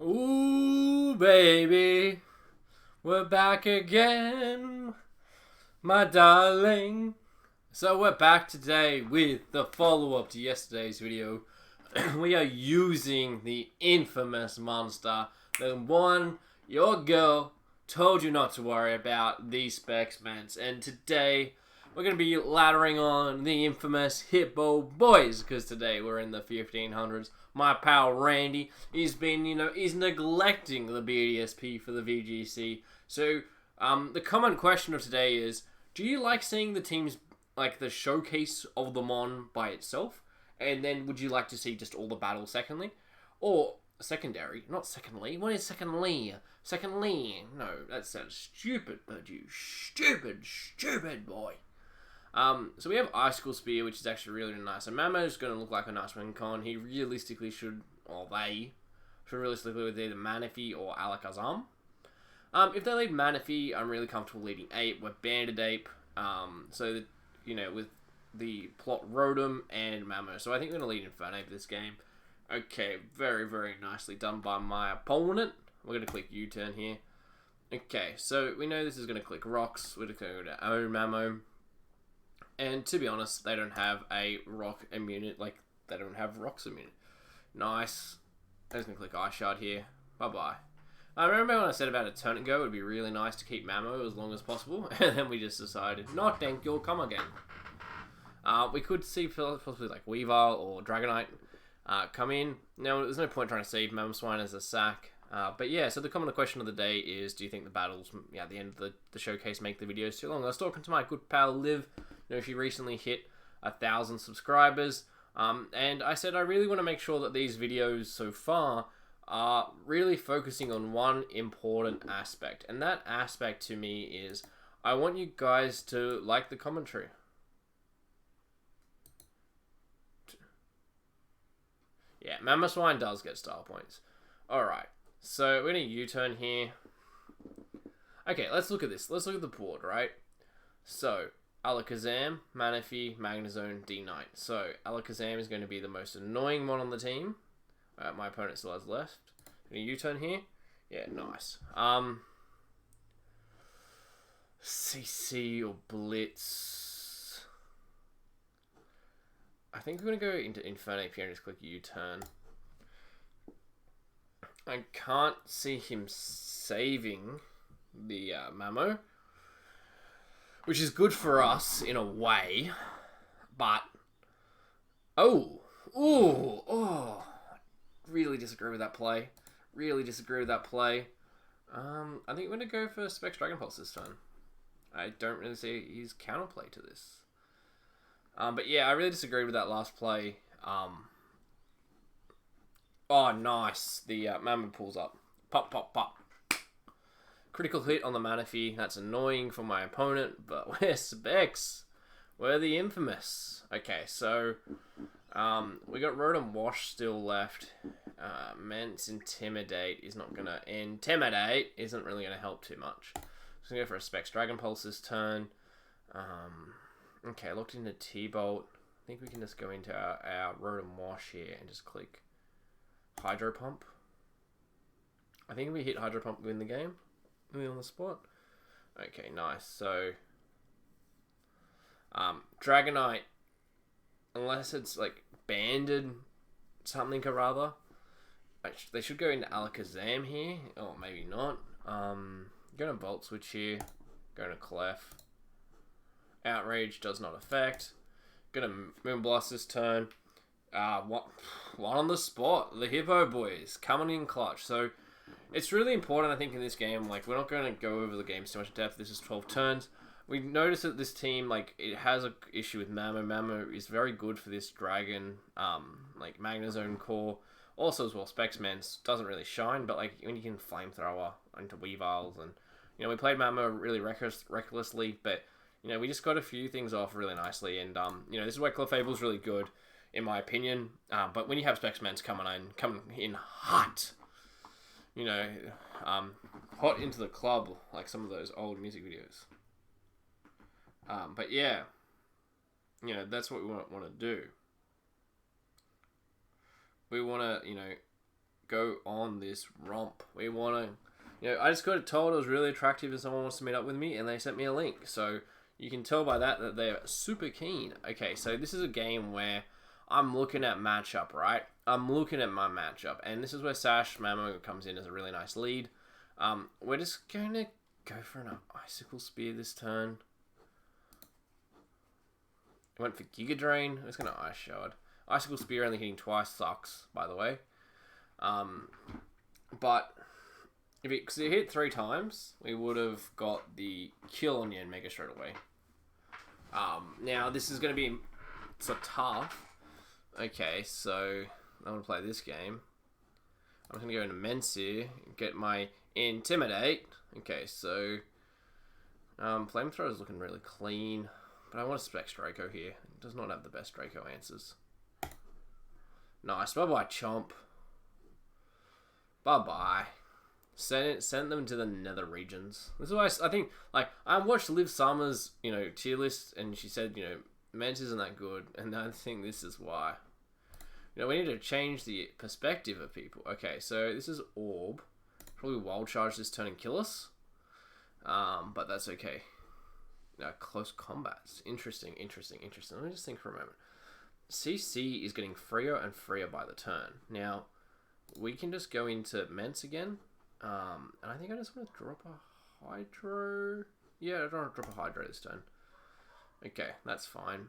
Ooh, baby, we're back again, my darling. So we're back today with the follow-up to yesterday's video. We are using the infamous monster, the one your girl told you not to worry about, the Specs Mence. And today we're going to be laddering on the infamous Hippo Boys, because today we're in the 1500s. My pal Randy, he's been, he's neglecting the BDSP for the VGC. So, the common question of today is, do you like seeing the teams, like the showcase of them on by itself? And then would you like to see just all the battles secondly? Or secondary, not secondly. What is secondly? Secondly. No, that sounds stupid, but you stupid boy. So we have Icicle Spear, which is actually really nice. And Mamo's going to look like a nice win con. He realistically should, or they should realistically with either Manaphy or Alakazam. If they lead Manaphy, I'm really comfortable leading Ape. We're Banded Ape. So that, with the plot Rotom and Mamo. So I think we're going to lead Infernape this game. Okay, very, very nicely done by my opponent. We're going to click U-turn here. Okay, so we know this is going to click Rocks. We're going to go to own Mamo. And to be honest, they don't have a rock immunity, they don't have rocks immunity. Nice. I'm just going to click Ice Shard here. Bye-bye. I remember when I said about a turn ago, it would be really nice to keep Mamo as long as possible. And then we just decided, no thank you, come again. We could see possibly like Weavile or Dragonite come in. Now, there's no point trying to save Mamoswine as a sack. But yeah, so the common question of the day is, do you think the battles at the end of the showcase make the videos too long? I was talking to my good pal Liv. She recently hit 1,000 subscribers. And I said I really want to make sure that these videos so far are really focusing on one important aspect. And that aspect to me is, I want you guys to like the commentary. Yeah, Mamoswine does get style points. Alright, so we're going to U-turn here. Okay, let's look at this. Let's look at the board, right? So, Alakazam, Manaphy, Magnezone, D-Knight. So, Alakazam is going to be the most annoying one on the team. My opponent still has left. Going to U-turn here. Yeah, nice. CC or Blitz. I think we're going to go into Infernape here and just click U-turn. I can't see him saving the Mamo, which is good for us in a way, but really disagree with that play. I think we're gonna go for Specs Dragon Pulse this time. I don't really see his counterplay to this. But yeah, I really disagree with that last play. Oh, nice. The Mamo pulls up. Pop, pop, pop. Critical hit on the Manaphy. That's annoying for my opponent, but we're Specs. We're the infamous. Okay, so we got Rotom Wash still left. Mence Intimidate isn't really gonna help too much. Just gonna go for a Specs Dragon Pulse this turn. Okay, looked into T-Bolt. I think we can just go into our Rotom Wash here and just click Hydro Pump. I think if we hit Hydro Pump, we win the game. Are we on the spot? Okay, nice. So, Dragonite, unless it's like banded something or rather, they should go into Alakazam here. Or maybe not. Going to Volt Switch here. Going to Clef. Outrage does not affect. Gonna Moonblast this turn. One on the spot. The Hippo Boys coming in clutch. So it's really important, I think, in this game. We're not going to go over the games too much in depth. This is 12 turns. We notice that this team, it has an issue with Mamo. Mamo is very good for this Dragon, Magnezone core. Also, as well, Specs Mence doesn't really shine, but when you can Flamethrower into Weaviles, and we played Mamo really recklessly, but we just got a few things off really nicely, and this is where Clefable's really good, in my opinion. But when you have Specs Mence coming in hot, hot into the club, like some of those old music videos. But yeah, that's what we want to do. We want to, go on this romp. We want to, you know, I just got told it was really attractive and someone wants to meet up with me, and they sent me a link. So you can tell by that they're super keen. Okay, so this is a game where I'm looking at matchup, right? I'm looking at my matchup, and this is where Sash Mamo comes in as a really nice lead. We're just going to go for an Icicle Spear this turn. I went for Giga Drain. I was going to Ice Shard. Icicle Spear only hitting twice sucks, by the way. But because it hit 3 times, we would have got the kill on Yen Mega straight away. Now this is going to be so tough. Okay, so I'm going to play this game. I'm going to go into Mence here, get my Intimidate. Okay, so Flamethrower is looking really clean, but I want to Specs Draco here. It does not have the best Draco answers. Nice, bye-bye Chomp. Bye-bye. Send them to the nether regions. This is why I think, like, I watched Liv Summer's, you know, tier list, and she said, you know, Mence isn't that good, and I think this is why. You know, we need to change the perspective of people. Okay, so this is Orb. Probably Wild Charge this turn and kill us. But that's okay. Now, close combats. Interesting. Let me just think for a moment. CC is getting freer and freer by the turn. Now, we can just go into Mence again. And I think I just want to drop a Hydro. Yeah, I don't want to drop a Hydro this turn. Okay, that's fine.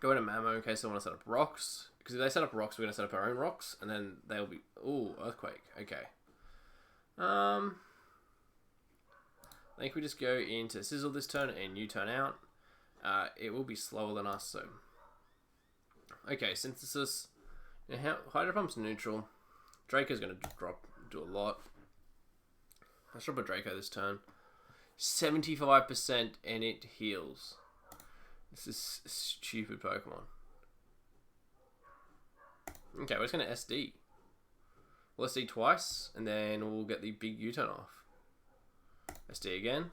Go into Mamo in case I want to set up rocks. Because if they set up rocks, we're going to set up our own rocks. And then they'll be... Ooh, Earthquake. Okay. I think we just go into Sizzle this turn and you turn out. It will be slower than us, so... Okay, Synthesis. Hydro Pump's neutral. Draco's going to do a lot. Let's drop a Draco this turn. 75% and it heals. This is a stupid Pokemon. Okay, we're just going to SD. We'll SD twice, and then we'll get the big U-turn off. SD again.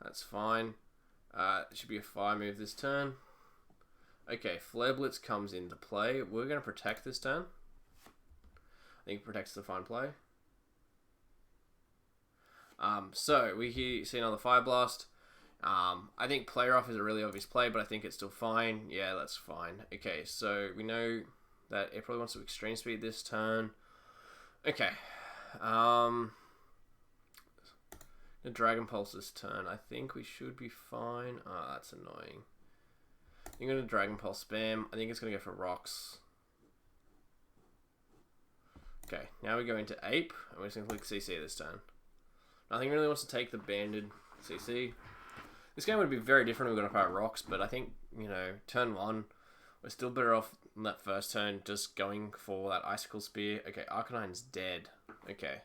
That's fine. It should be a fire move this turn. Okay, Flare Blitz comes into play. We're going to protect this turn. I think it protects the fine play. So we see another Fire Blast. I think Play Rough is a really obvious play, but I think it's still fine. Yeah, that's fine. Okay, so we know that it probably wants to Extreme Speed this turn. Okay. The Dragon Pulse this turn. I think we should be fine. Oh, that's annoying. You're going to Dragon Pulse spam. I think it's going to go for rocks. Okay, now we go into Ape. And we're just going to click CC this turn. Nothing really wants to take the banded CC. This game would be very different if we got up our rocks, but I think, you know, turn 1, we're still better off in that first turn just going for that Icicle Spear. Okay, Arcanine's dead. Okay,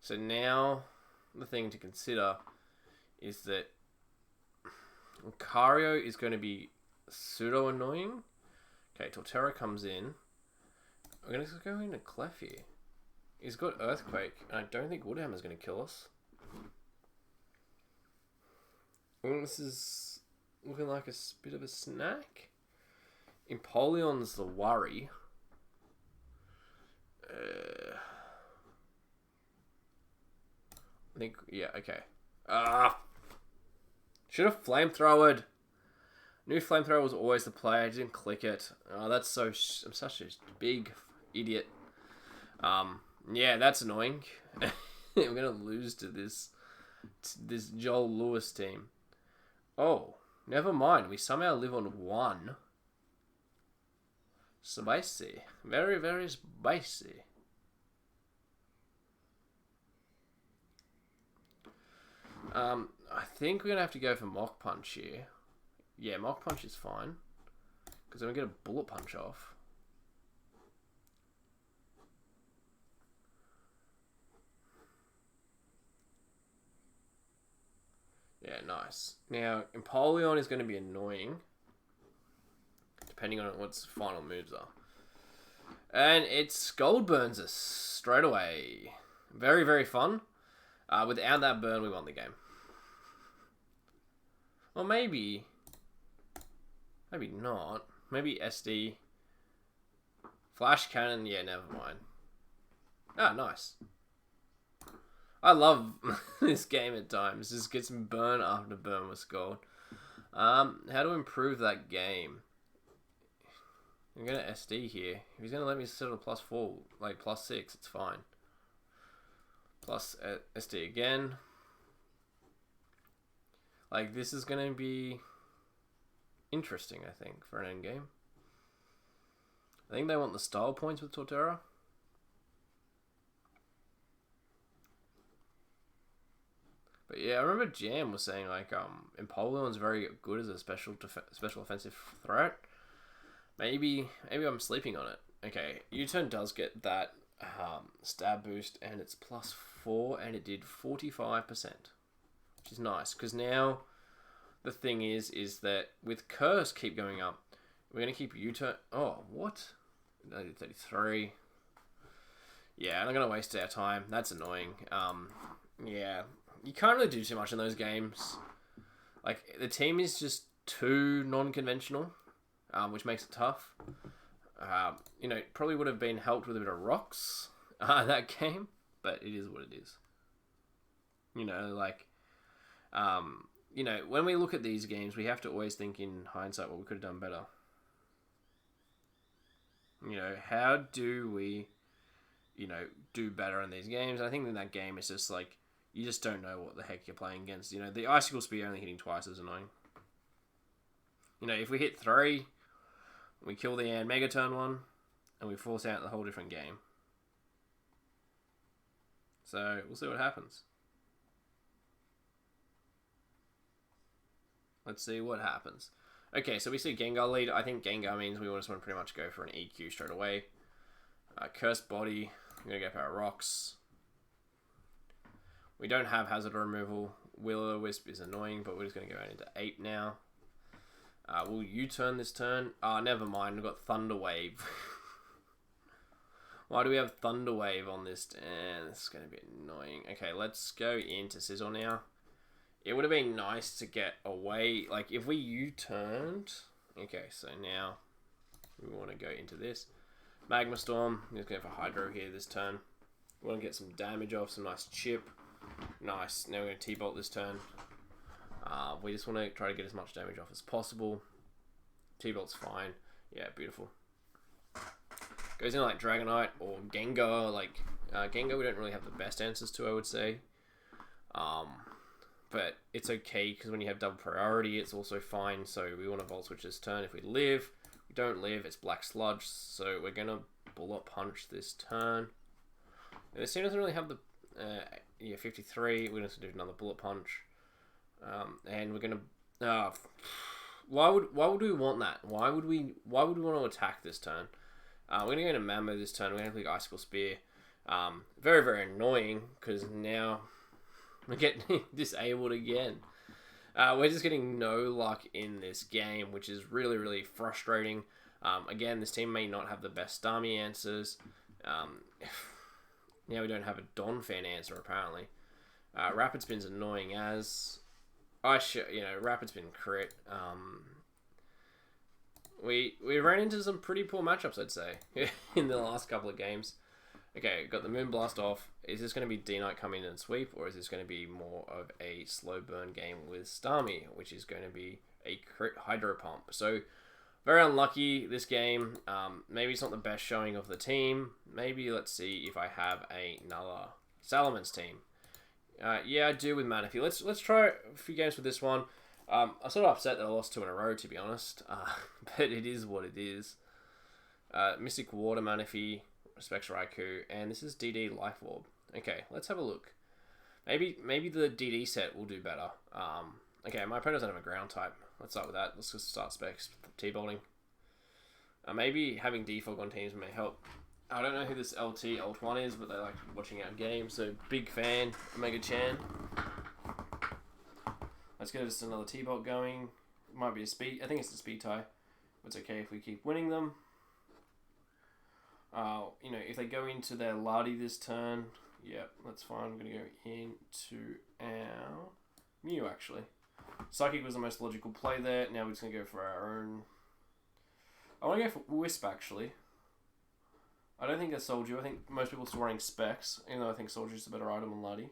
so now the thing to consider is that Lucario is going to be pseudo annoying. Okay, Torterra comes in. We're going to go into Clef here. He's got Earthquake, and I don't think Woodhammer's going to kill us. This is looking like a bit of a snack. Empoleon's the worry. I think, yeah, okay. Should have Flamethrowered. New Flamethrower was always the play. I didn't click it. Oh, that's so... I'm such a big idiot. Yeah, that's annoying. We're going to lose to this Joel Lewis team. Oh, never mind. We somehow live on 1. Spicy. Very, very spicy. I think we're going to have to go for Mach Punch here. Yeah, Mach Punch is fine. Because then we get a Bullet Punch off. Yeah, nice. Now, Empoleon is going to be annoying. Depending on what its final moves are. And it Skull Burns us straight away. Very, very fun. Without that burn, we won the game. Or maybe... Maybe not. Maybe SD. Flash cannon, yeah, never mind. Ah, nice. I love this game at times. Just gets burn after burn with gold. How to improve that game? I'm gonna SD here. If he's gonna let me settle +4, like +6, it's fine. Plus SD again. Like, this is gonna be interesting, I think, for an end game. I think they want the style points with Torterra. But yeah, I remember Jam was saying like Empoleon's very good as a special offensive threat. Maybe I'm sleeping on it. Okay, U-turn does get that stab boost, and it's +4, and it did 45%, which is nice because now the thing is that with Curse keep going up, we're gonna keep U-turn. Oh, what? I did 33. Yeah, I'm not gonna waste our time. That's annoying. Yeah. You can't really do too much in those games. Like, the team is just too non-conventional, which makes it tough. You know, probably would have been helped with a bit of rocks, that game, but it is what it is. You know, like, you know, when we look at these games, we have to always think in hindsight what we could have done better. You know, how do we, you know, do better in these games? I think in that game, it's just like, you just don't know what the heck you're playing against. You know, the Icicle Spear only hitting twice is annoying. You know, if we hit 3, we kill the Ant Mega turn 1, and we force out the whole different game. So, we'll see what happens. Let's see what happens. Okay, so we see Gengar lead. I think Gengar means we just want to pretty much go for an EQ straight away. Cursed Body. I'm going to go for our Rocks. We don't have Hazard Removal. Will-O-Wisp is annoying, but we're just going to go into 8 now. Will U-turn this turn? Never mind. We've got Thunder Wave. Why do we have Thunder Wave on this? This is going to be annoying. Okay, let's go into Sizzle now. It would have been nice to get away. Like, if we U-turned... Okay, so now we want to go into this. Magma Storm. I'm just going for Hydro here this turn. We want to get some damage off, some nice chip. Nice. Now we're going to T-Bolt this turn. We just want to try to get as much damage off as possible. T-Bolt's fine. Yeah, beautiful. Goes in like Dragonite or Gengar. Like, Gengar we don't really have the best answers to, I would say. But it's okay, because when you have double priority, it's also fine. So we want to Volt Switch this turn. If we live, we don't live, it's Black Sludge. So we're going to Bullet Punch this turn. And this team doesn't really have the... yeah, 53. We're going to do another Bullet Punch. And we're going to... why would we want that? Why would we want to attack this turn? We're going to go into Mammo this turn. We're going to click Icicle Spear. Very, very annoying, because now... we're getting disabled again. We're just getting no luck in this game, which is really, really frustrating. Again, this team may not have the best Starmie answers. Now we don't have a Donphan answer, apparently. Rapid Spin's annoying as... Rapid Spin crit. We ran into some pretty poor matchups, I'd say, in the last couple of games. Okay, got the Moonblast off. Is this going to be D-Knight come in and sweep, or is this going to be more of a slow burn game with Starmie, which is going to be a crit Hydro Pump? So, very unlucky this game. Maybe it's not the best showing of the team. Maybe let's see if I have another Salamence team. Yeah, I do with Manaphy. Let's try a few games with this one. I'm sort of upset that I lost 2 in a row, to be honest. But it is what it is. Mystic Water Manaphy. Specs Raikou, and this is DD Life Orb. Okay, let's have a look. Maybe the DD set will do better. Okay, my opponent doesn't have a ground type. Let's start with that. Let's just start specs. T-bolting. Maybe having defog on teams may help. I don't know who this LT Alt 1 is, but they like watching our games, so big fan. Omega Chan. Let's get just another T-bolt going. It might be a speed. I think it's a speed tie. It's okay if we keep winning them. If they go into their Lardy this turn, yeah, that's fine. I'm going to go into our Mew, actually. Psychic was the most logical play there. Now we're just going to go for our own I want to go for Wisp, actually. I don't think that's Soldier. I think most people are still running Specs, even though I think Soldier's a better item than Luddy.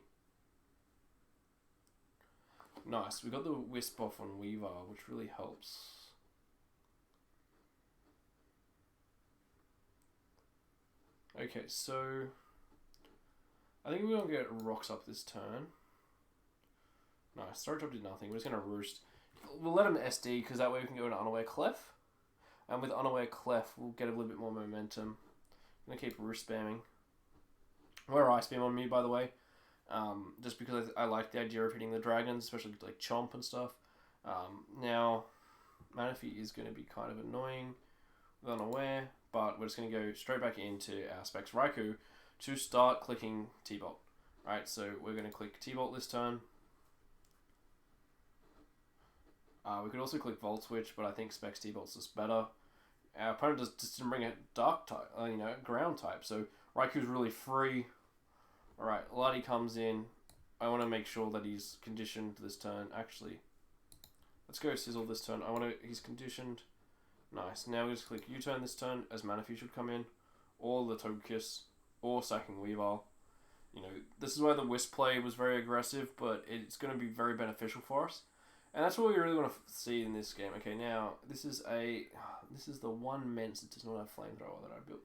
Nice. We got the Wisp off on Weaver, which really helps. Okay, so I think we're going to get Rocks up this turn. Nice. Storage Drop did nothing. We're just going to Roost. We'll let him SD, because that way we can go into Unaware Clef. And with Unaware Clef, we'll get a little bit more momentum. I'm going to keep Roost spamming. We're Ice Beam on me, by the way. Just because I like the idea of hitting the dragons, especially like Chomp and stuff. Now, Manaphy is going to be kind of annoying with Unaware, but we're just going to go straight back into our Specs Raikou to start clicking T-Bolt. Right, so we're going to click T-Bolt this turn. We could also click Volt Switch, but I think Specs T-Bolt's just better. Our opponent just didn't bring a Dark type, Ground type, so Raikou's really free. Alright, Luddy comes in. I want to make sure that he's conditioned this turn. Actually, let's go Sizzle this turn. He's conditioned. Nice. Now we just click U-turn this turn, as Manaphy should come in, or the Togekiss, or sacking Weavile. This is why the Wisp play was very aggressive, but it's going to be very beneficial for us. And that's what we really want to see in this game. Okay, now, this is the one Mence that does not have Flamethrower that I built.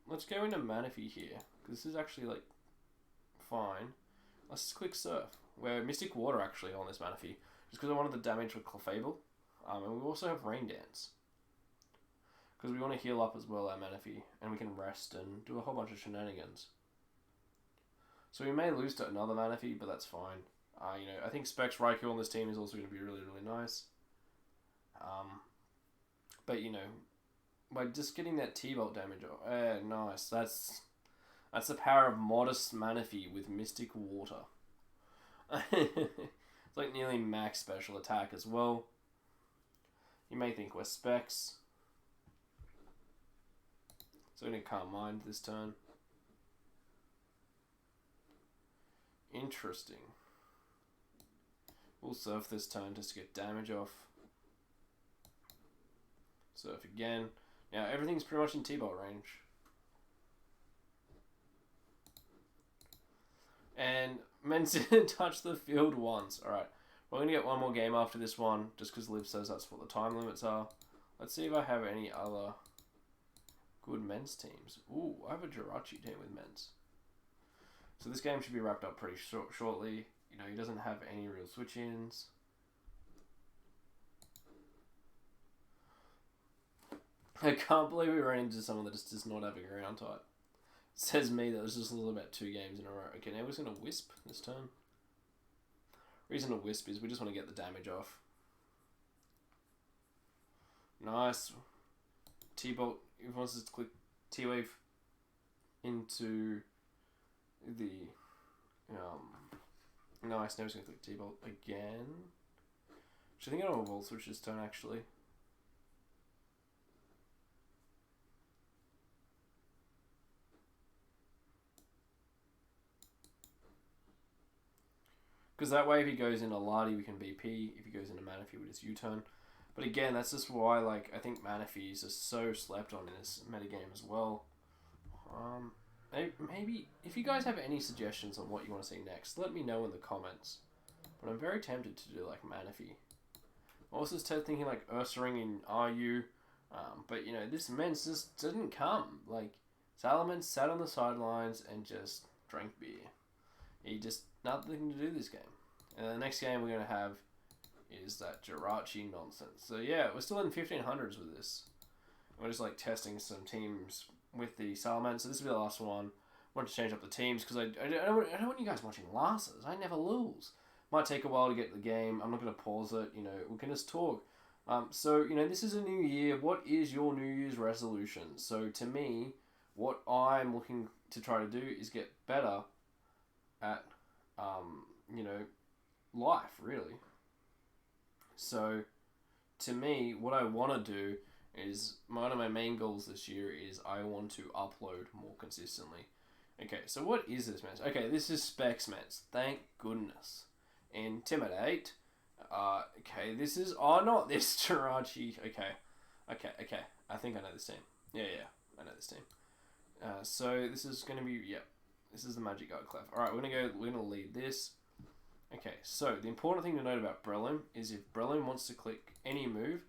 Let's go into Manaphy here, because this is actually, like, fine. Let's just click Surf. We're Mystic Water, actually, on this Manaphy, just because I wanted the damage with Clefable. And we also have Rain Dance, because we want to heal up as well, our Manaphy, and we can rest and do a whole bunch of shenanigans. So we may lose to another Manaphy, but that's fine. I think Specs Raikou on this team is also going to be really, really nice. But, by just getting that T-Bolt damage, nice. That's the power of modest Manaphy with Mystic Water. It's like nearly max special attack as well. You may think we're Specs. So we're going to Calm Mind this turn. Interesting. We'll Surf this turn just to get damage off. Surf again. Now everything's pretty much in T-Bolt range. And Mence didn't touch the field once. Alright, we're going to get one more game after this one, just because Liv says that's what the time limits are. Let's see if I have any other good Mence teams. Ooh, I have a Jirachi team with Mence. So this game should be wrapped up pretty shortly. He doesn't have any real switch-ins. I can't believe we ran into someone that just does not have a ground type. It says me that there's just a little about 2 games in a row. Okay, now we're just going to Wisp this turn. Reason to Wisp is we just want to get the damage off. Nice. T-Bolt, if wants us to click T-Wave into the... Nice, now he's going to click T-Bolt again. Which I think I will Volt Switch this turn, actually. Because that way, if he goes into Lardy, we can BP. If he goes into Manaphy, we just U-turn. But again, that's just why, I think Manaphy is just so slept on in this metagame as well. Maybe, if you guys have any suggestions on what you want to see next, let me know in the comments. But I'm very tempted to do, Manaphy. I was just thinking, Ursaring in RU. But, this Mence just didn't come. Salamence sat on the sidelines and just drank beer. He just, nothing to do this game. And the next game we're going to have is that Jirachi nonsense. So, yeah, we're still in 1500s with this. We're just, testing some teams with the Salamence. So this will be the last one. I want to change up the teams because I don't want you guys watching losses. I never lose. Might take a while to get the game. I'm not going to pause it. We can just talk. So, this is a new year. What is your New Year's resolution? So, to me, what I'm looking to try to do is get better at, life, really. So, to me, what I want to do is, one of my main goals this year is I want to upload more consistently. Okay, so what is this Mence? Okay, this is Specs Mence. Thank goodness. Intimidate. Okay, this is... Oh, not this Jirachi. Okay. Okay. I think I know this team. Yeah, I know this team. So this is going to be, this is the Magic Guard Clef. Alright, we're going to lead this. Okay, so the important thing to note about Breloom is if Breloom wants to click any move,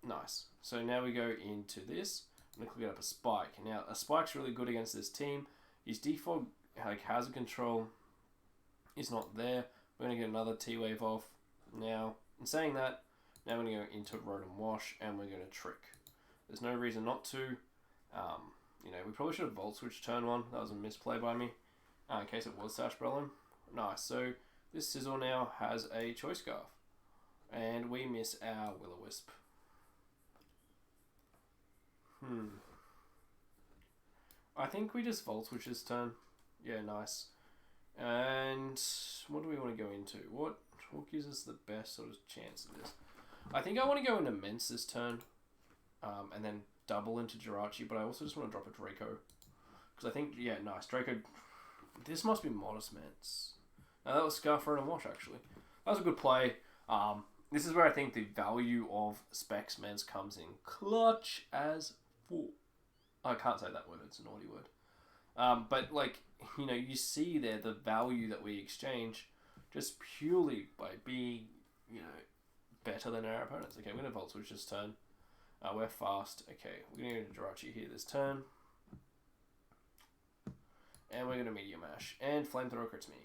nice. So now we go into this. I'm going to click up a Spike. Now, a Spike's really good against this team. His default hazard control is not there. We're going to get another T-Wave off. Now, in saying that, now we're going to go into Rotom Wash, and we're going to Trick. There's no reason not to. We probably should have Volt Switch turn 1. That was a misplay by me. In case it was Sash Breloom. Nice. So, this Sizzle now has a Choice Scarf. And we miss our Will-O-Wisp. I think we just Volt Switch this turn. Yeah, nice. And what do we want to go into? What gives us the best sort of chance of this? I think I want to go into Mence this turn. And then double into Jirachi, but I also just want to drop a Draco. Because I think, nice. Draco. This must be Modest Mence. No, that was Scarf Rotom Wash, actually. That was a good play. This is where I think the value of Specs Mence comes in clutch as full. I can't say that word, it's a naughty word. But, you see there the value that we exchange just purely by being, better than our opponents. Okay, we're going to Volt Switch this turn. We're fast. Okay, we're going to go to Jirachi here this turn. And we're going to Meteor Mash. And Flamethrower crits me.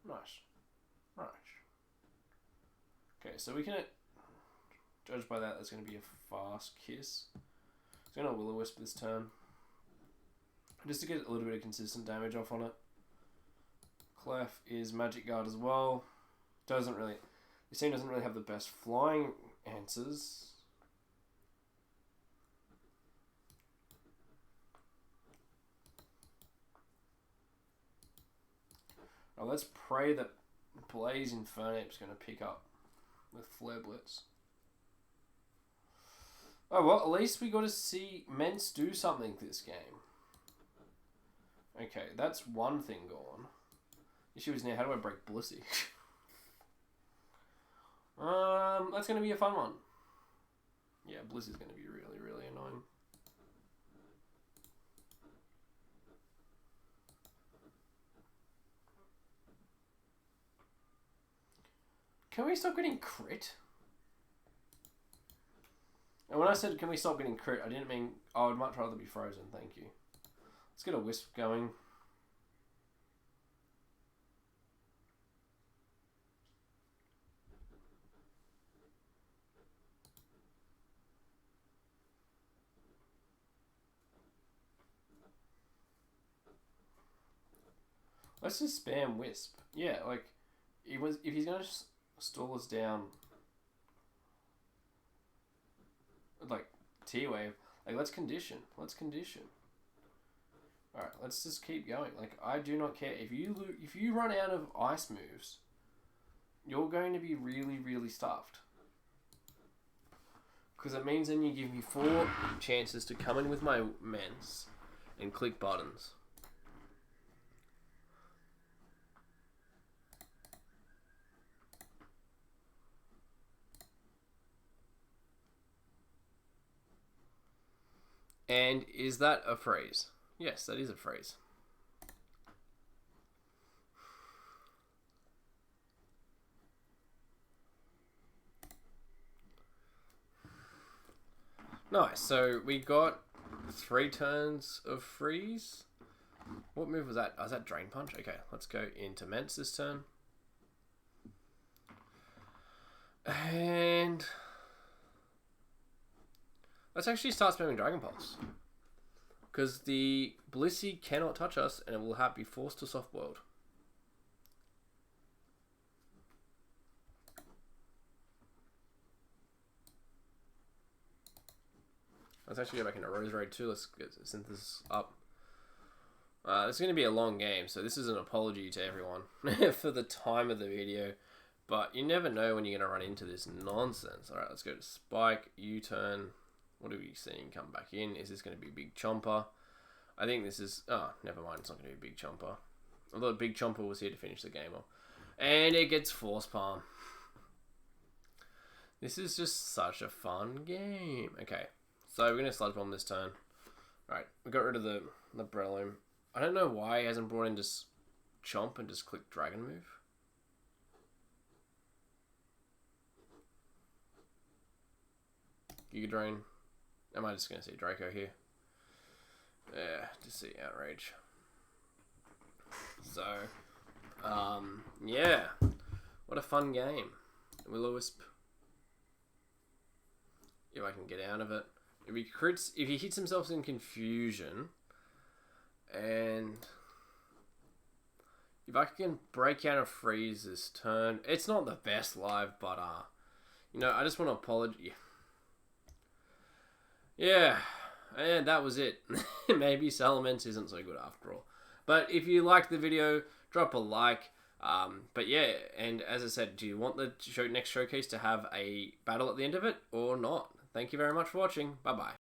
Nice. Okay, so we can judge by that, that's going to be a fast Kiss. It's going to Will-O-Wisp this turn. Just to get a little bit of consistent damage off on it. Clef is Magic Guard as well. This team doesn't really have the best flying answers. Oh, let's pray that Blaze Infernape's going to pick up with Flare Blitz. Oh, well, at least we got to see Mence do something this game. Okay, that's one thing gone. The issue is now, how do I break Blissey? That's going to be a fun one. Yeah, Blissey's going to be really, really annoying. Can we stop getting crit? And when I said, can we stop getting crit, I didn't mean, I would much rather be frozen, thank you. Let's get a Wisp going. Let's just spam Wisp. Yeah, if he's going to stall us down, T-Wave, let's condition. Alright, let's just keep going. I do not care. If you run out of ice moves, you're going to be really, really stuffed. Because it means then you give me 4 chances to come in with my Mence and click buttons. And is that a phrase? Yes, that is a phrase. Nice, so we got 3 turns of freeze. What move was that? Oh, was that Drain Punch? Okay, let's go into Mence this turn. And let's actually start spamming Dragon Pulse. Because the Blissey cannot touch us and it will be forced to Soft Boiled. Let's actually go back into Rose Raid too. Let's get Synthesis up. This is going to be a long game, so this is an apology to everyone for the time of the video. But you never know when you're going to run into this nonsense. Alright, let's go to Spike, U-turn. What are we seeing come back in? Is this going to be Big Chomper? I think this is... Oh, never mind. It's not going to be Big Chomper. Although Big Chomper was here to finish the game off. And it gets Force Palm. This is just such a fun game. Okay, so we're going to Sludge Bomb this turn. Right, we got rid of the Breloom. I don't know why he hasn't brought in just Chomp and just click Dragon move. Giga Drain. Am I just going to see Draco here? Yeah, just see Outrage. So, yeah. What a fun game. Will-O-Wisp. If I can get out of it. If he hits himself in confusion, and if I can break out of freeze this turn, it's not the best live, but you know, I just want to apologize. Yeah, and that was it. Maybe Salamence isn't so good after all. But if you liked the video, drop a like. But yeah, and as I said, do you want the next showcase to have a battle at the end of it or not? Thank you very much for watching. Bye-bye.